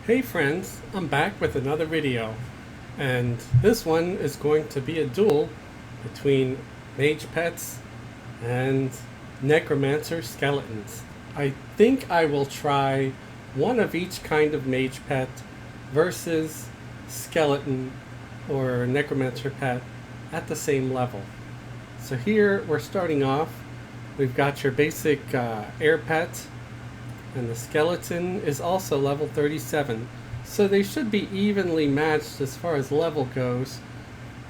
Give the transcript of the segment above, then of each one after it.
Hey friends, I'm back with another video, and this one is going to be a duel between Mage pets and Necromancer skeletons. I think I will try one of each kind of Mage pet versus skeleton or Necromancer pet at the same level. So here we're starting off. We've got your basic air pet, and the skeleton is also level 37. So they should be evenly matched as far as level goes.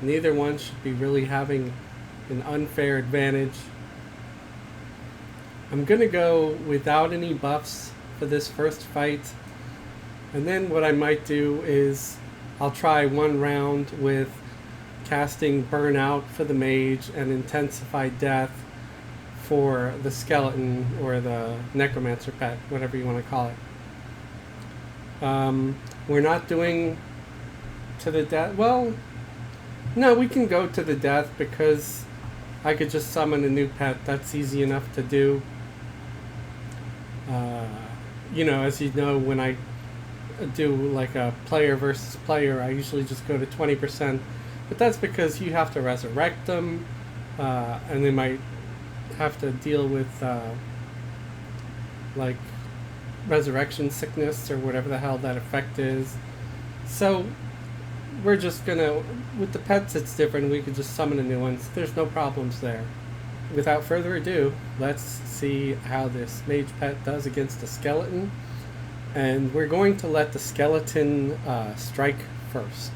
Neither one should be really having an unfair advantage. I'm going to go without any buffs for this first fight. And then what I might do is I'll try one round with casting Burnout for the mage and Intensified Death for the skeleton or the Necromancer pet, whatever you want to call it. We're not doing to the death. Well, no, we can go to the death because I could just summon a new pet. That's easy enough to do. As you know, when I do like a player versus player, I usually just go to 20%. But that's because you have to resurrect them, and they might have to deal with like resurrection sickness or whatever the hell that effect is. So we're just gonna, with the pets it's different, we could just summon a new one. There's no problems there. Without further ado, let's see how this mage pet does against a skeleton, and we're going to let the skeleton strike first.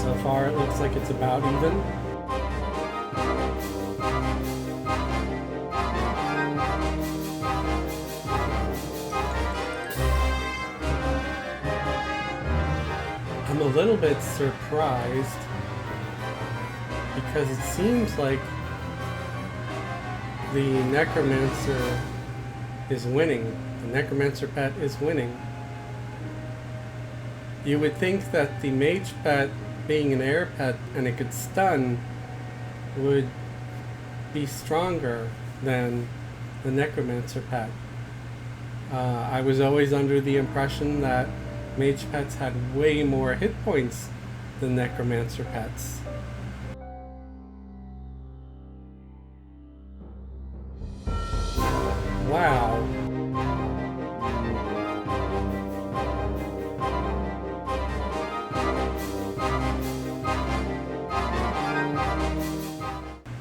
So far it looks like it's about even. I'm a little bit surprised because it seems like the Necromancer is winning. The Necromancer pet is winning. You would think that the Mage pet, being an air pet and it could stun, would be stronger than the Necromancer pet. I was always under the impression that Mage pets had way more hit points than Necromancer pets. Wow.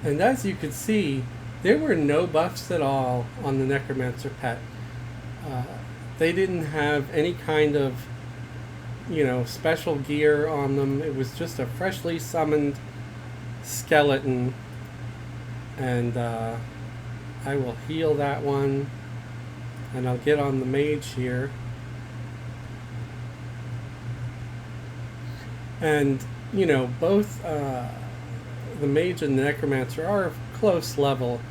And as you could see, there were no buffs at all on the Necromancer pet. They didn't have any kind of, special gear on them. It was just a freshly summoned skeleton. And I will heal that one. And I'll get on the mage here. And, both the mage and the necromancer are of close level.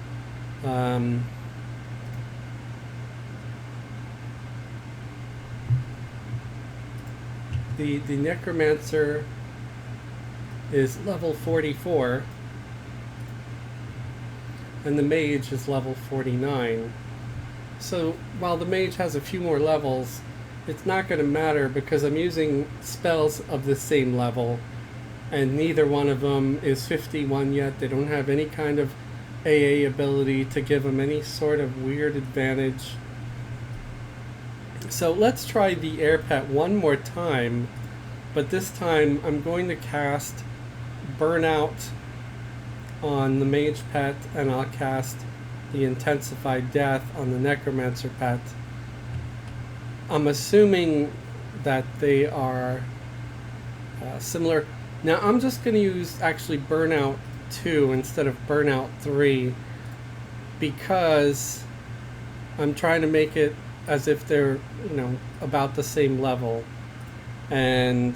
The necromancer is level 44 and the mage is level 49. So while the mage has a few more levels, it's not going to matter because I'm using spells of the same level, and neither one of them is 51 yet. They don't have any kind of AA ability to give them any sort of weird advantage. So let's try the air pet one more time, but this time I'm going to cast Burnout on the mage pet, and I'll cast the Intensified Death on the Necromancer pet. I'm assuming that they are similar. Now I'm just going to use actually Burnout 2 instead of Burnout 3 because I'm trying to make it as if they're, about the same level. And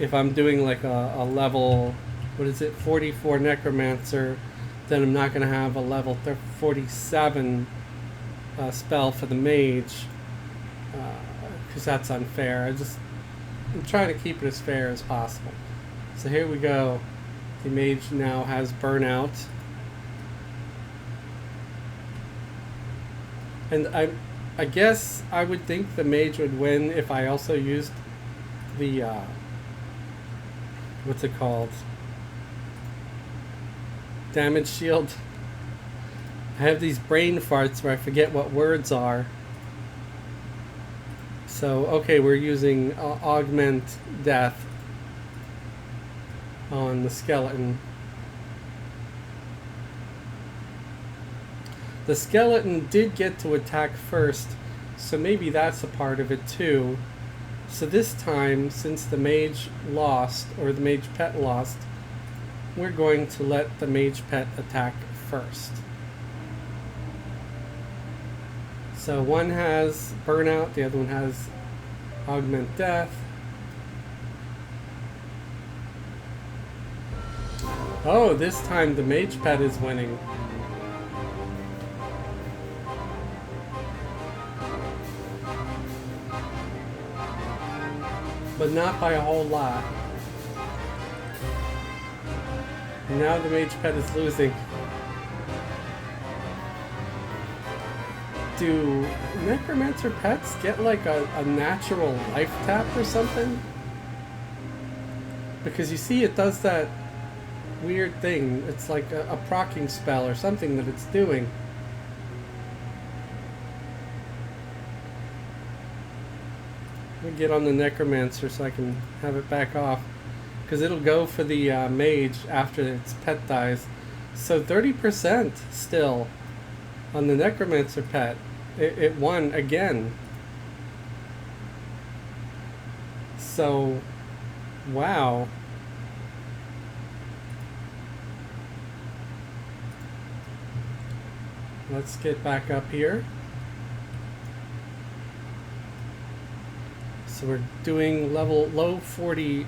if I'm doing like a level, 44 Necromancer, then I'm not going to have a level 47 spell for the mage, because that's unfair. I'm trying to keep it as fair as possible. So here we go. The mage now has burnout. And I guess I would think the mage would win if I also used the what's it called? Damage shield. I have these brain farts where I forget what words are. So, okay, we're using augment death on the skeleton. The skeleton did get to attack first, so maybe that's a part of it too. So this time, since the mage lost, or the mage pet lost, we're going to let the mage pet attack first. So one has burnout, the other one has augment death. Oh, this time the mage pet is winning. But not by a whole lot. And now the mage pet is losing. Do Necromancer pets get like a natural life tap or something? Because you see it does that weird thing. It's like a proccing spell or something that it's doing. Let me get on the Necromancer so I can have it back off. Because it'll go for the mage after its pet dies. So 30% still on the Necromancer pet. It won again. So, wow. Let's get back up here. So we're doing low 40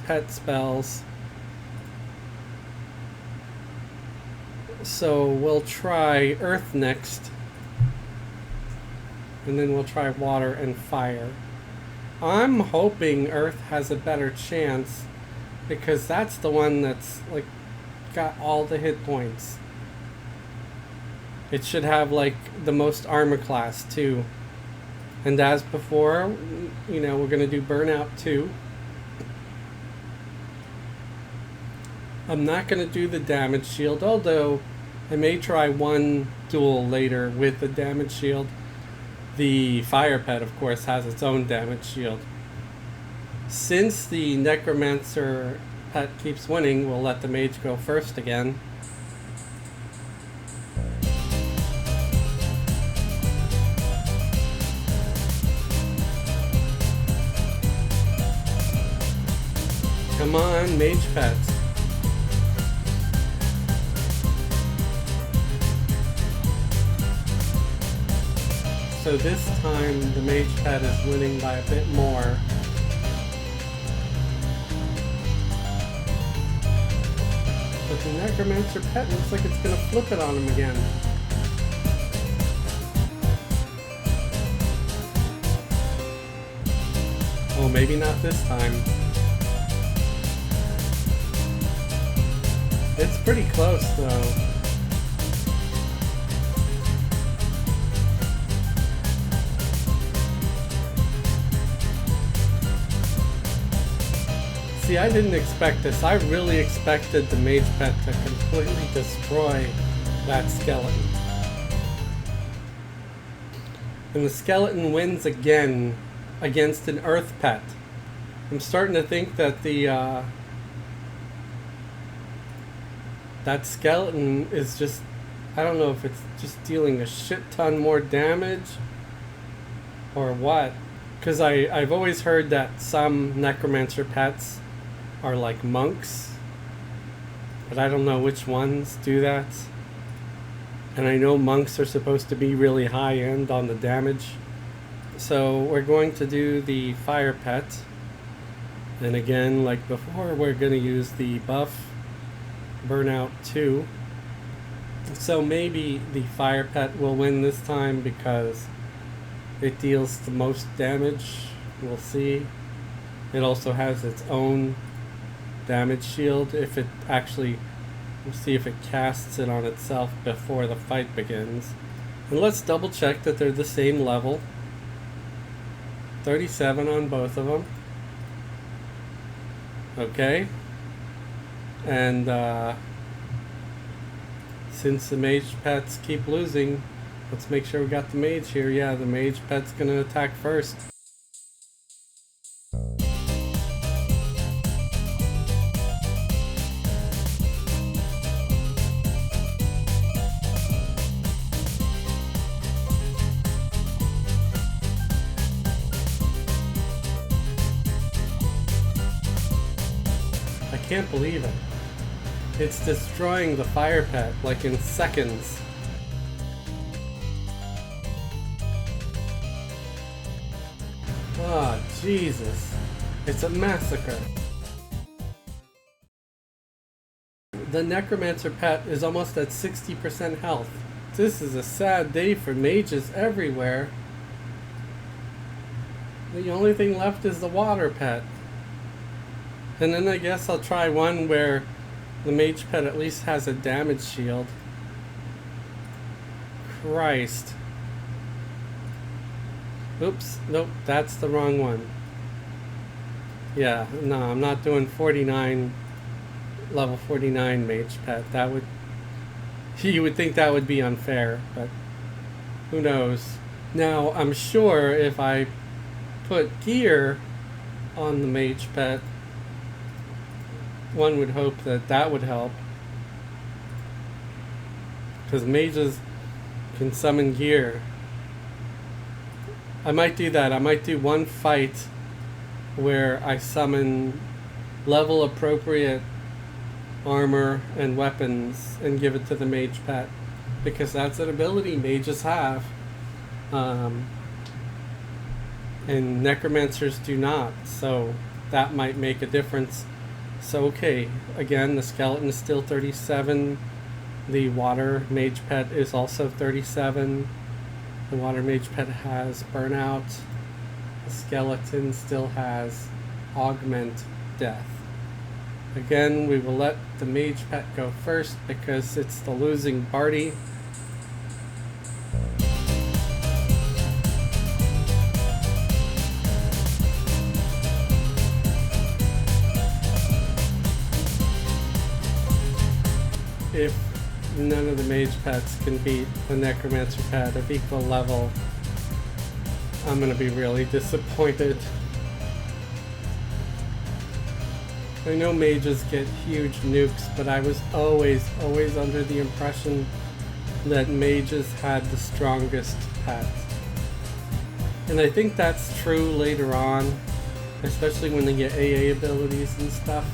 pet spells. So we'll try Earth next. And then we'll try Water and Fire. I'm hoping Earth has a better chance because that's the one that's like got all the hit points. It should have like the most armor class too. And as before, you know, we're going to do Burnout 2. I'm not going to do the damage shield, although I may try one duel later with the damage shield. The fire pet, of course, has its own damage shield. Since the Necromancer pet keeps winning, we'll let the mage go first again. Come on, mage pets. So this time the mage pet is winning by a bit more. But the Necromancer pet looks like it's gonna flip it on him again. Oh, maybe not this time. It's pretty close though. See, I didn't expect this. I really expected the mage pet to completely destroy that skeleton. And the skeleton wins again against an earth pet. I'm starting to think that the that skeleton is just, I don't know if it's just dealing a shit ton more damage or what. Because I've always heard that some Necromancer pets are like monks, but I don't know which ones do that. And I know monks are supposed to be really high end on the damage. So we're going to do the fire pet. And again, like before, we're going to use the buff Burnout 2. So maybe the fire pet will win this time because it deals the most damage. We'll see. It also has its own damage shield if it actually, we'll see if it casts it on itself before the fight begins. And let's double check that they're the same level. 37 on both of them. Okay. And since the mage pets keep losing, let's make sure we got the mage here. Yeah, the mage pet's gonna attack first. I can't believe it. It's destroying the fire pet like in seconds. Oh, Jesus. It's a massacre. The Necromancer pet is almost at 60% health. This is a sad day for mages everywhere. The only thing left is the water pet. And then I guess I'll try one where the mage pet at least has a damage shield. Christ. Oops, nope, that's the wrong one. Yeah, no, I'm not doing 49, level 49 mage pet. That would, you would think that would be unfair, but who knows. Now, I'm sure if I put gear on the mage pet, one would hope that that would help, because mages can summon gear. I might do that. I might do one fight where I summon level appropriate armor and weapons and give it to the mage pet, because that's an ability mages have, and necromancers do not, so that might make a difference. So okay, again, the skeleton is still 37. The water mage pet is also 37. The water mage pet has burnout. The skeleton still has augment death. Again, we will let the mage pet go first because it's the losing party. If none of the mage pets can beat the necromancer pet of equal level, I'm gonna be really disappointed. I know mages get huge nukes, but I was always under the impression that mages had the strongest pet. And I think that's true later on, especially when they get AA abilities and stuff.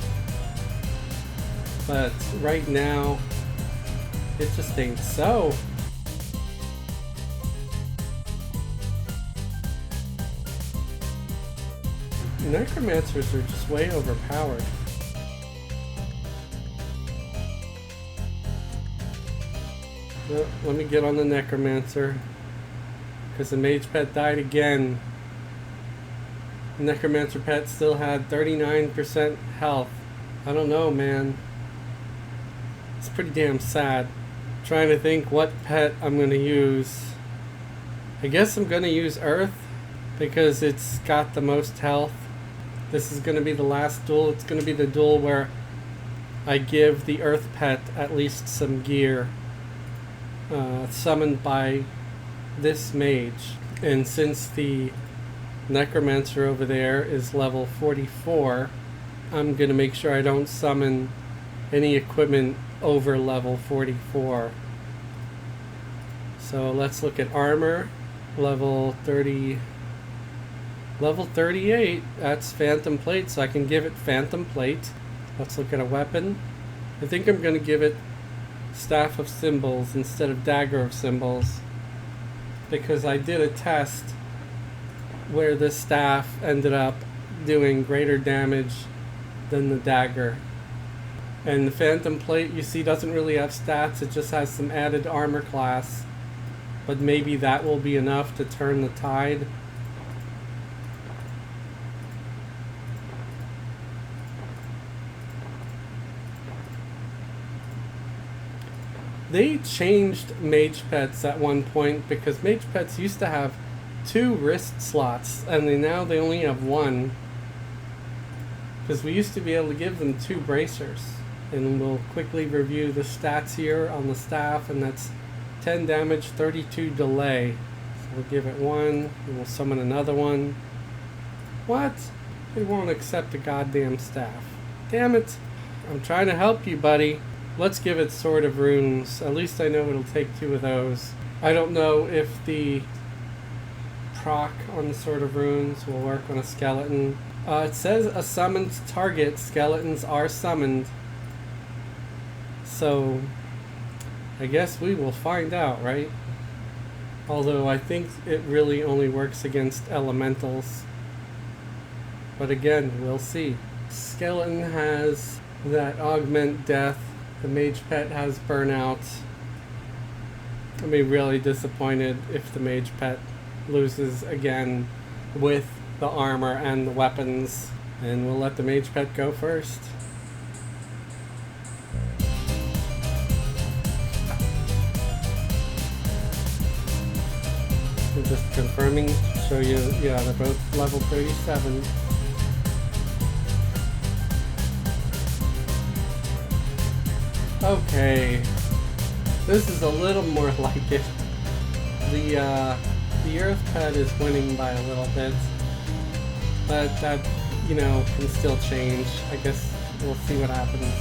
But right now, it just ain't so. Necromancers are just way overpowered. Well, let me get on the Necromancer, because the mage pet died again. The Necromancer pet still had 39% health. I don't know, man. It's pretty damn sad. Trying to think what pet I'm going to use. I guess I'm going to use Earth because it's got the most health. This is going to be the last duel. It's going to be the duel where I give the Earth pet at least some gear. Summoned by this mage. And since the Necromancer over there is level 44, I'm going to make sure I don't summon any equipment over level 44. So let's look at armor. Level 30, level 38, that's Phantom Plate, so I can give it Phantom Plate. Let's look at a weapon. I think I'm going to give it Staff of Symbols instead of Dagger of Symbols, because I did a test where this staff ended up doing greater damage than the dagger. And the Phantom Plate, you see, doesn't really have stats, it just has some added armor class. But maybe that will be enough to turn the tide. They changed Mage Pets at one point because Mage Pets used to have 2 wrist slots, and now they only have 1. Because we used to be able to give them 2 bracers. And we'll quickly review the stats here on the staff, and that's 10 damage, 32 delay. So we'll give it 1, and we'll summon another one. What? They won't accept a goddamn staff. Damn it. I'm trying to help you, buddy. Let's give it Sword of Runes. At least I know it'll take 2 of those. I don't know if the proc on the Sword of Runes will work on a skeleton. It says a summoned target. Skeletons are summoned. So, I guess we will find out, right? Although I think it really only works against elementals. But again, we'll see. Skeleton has that augment death. The Mage Pet has burnout. I'll be really disappointed if the Mage Pet loses again with the armor and the weapons. And we'll let the Mage Pet go first. So just confirming, show you, yeah, they're both level 37. Okay, this is a little more like it. The Earth Pet is winning by a little bit, but that, you know, can still change. I guess we'll see what happens.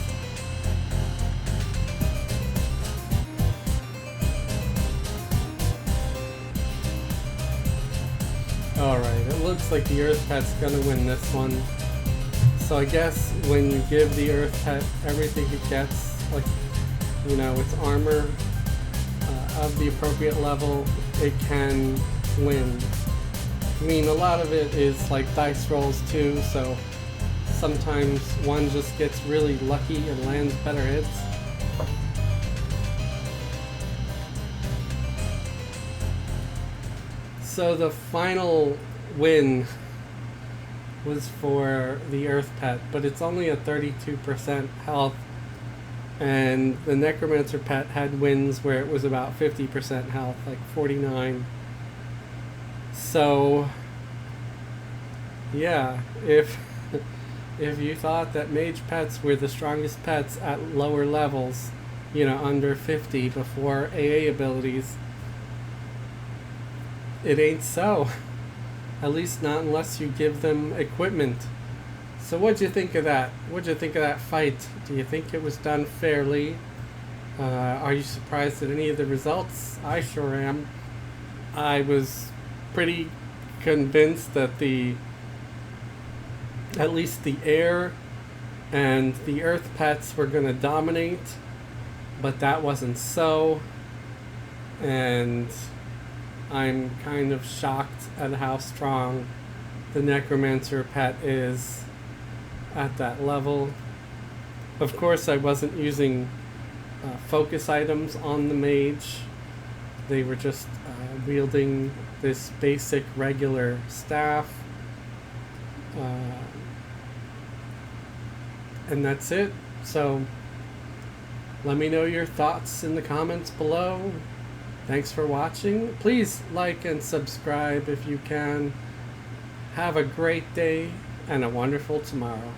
Alright, it looks like the Earth Pet's gonna win this one. So I guess when you give the Earth Pet everything it gets, like, you know, its armor of the appropriate level, it can win. I mean, a lot of it is like dice rolls too, so sometimes one just gets really lucky and lands better hits. So the final win was for the Earth Pet, but it's only a 32% health, and the Necromancer Pet had wins where it was about 50% health, like 49. So yeah, if you thought that Mage Pets were the strongest pets at lower levels, you know, under 50 before AA abilities, it ain't so. At least not unless you give them equipment. So what'd you think of that? What'd you think of that fight? Do you think it was done fairly? Are you surprised at any of the results? I sure am. I was pretty convinced that at least the air and the Earth Pets were going to dominate, but that wasn't so. And I'm kind of shocked at how strong the Necromancer Pet is at that level. Of course, I wasn't using focus items on the Mage. They were just wielding this basic regular staff. And that's it. So let me know your thoughts in the comments below. Thanks for watching. Please like and subscribe if you can. Have a great day and a wonderful tomorrow.